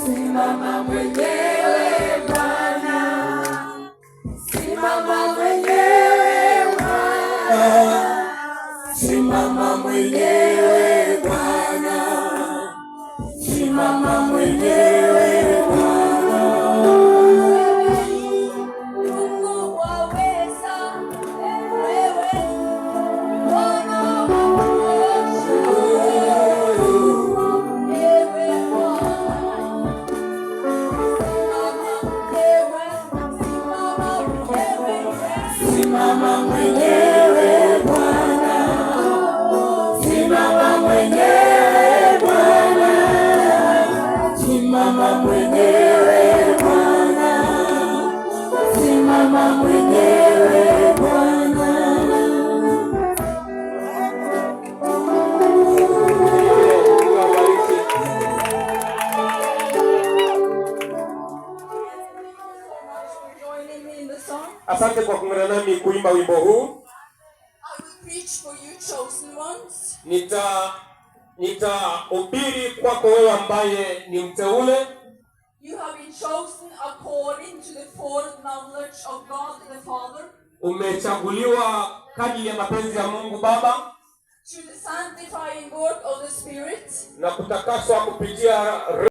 Simama mwenyewe Bwana, simama mwenyewe Bwana, simama mwenyewe Bwana, simama mwenyewe Bwana. Mungu waweza, wewe Bwana simama mwenyewe Bwana, simama mwenyewe Bwana, simama mwenyewe Bwana, simama mwenyewe Bwana. Asante kwa kuungana nami kuimba wimbo huu. I will preach for you chosen ones. Nitahubiri kwako wewe ambaye ni mteule. You have been chosen according to the full knowledge of God the Father. Umechaguliwa kadiri ya mapenzi ya Mungu Baba. To the sanctifying work of the Spirit. Na kutakaswa kupitia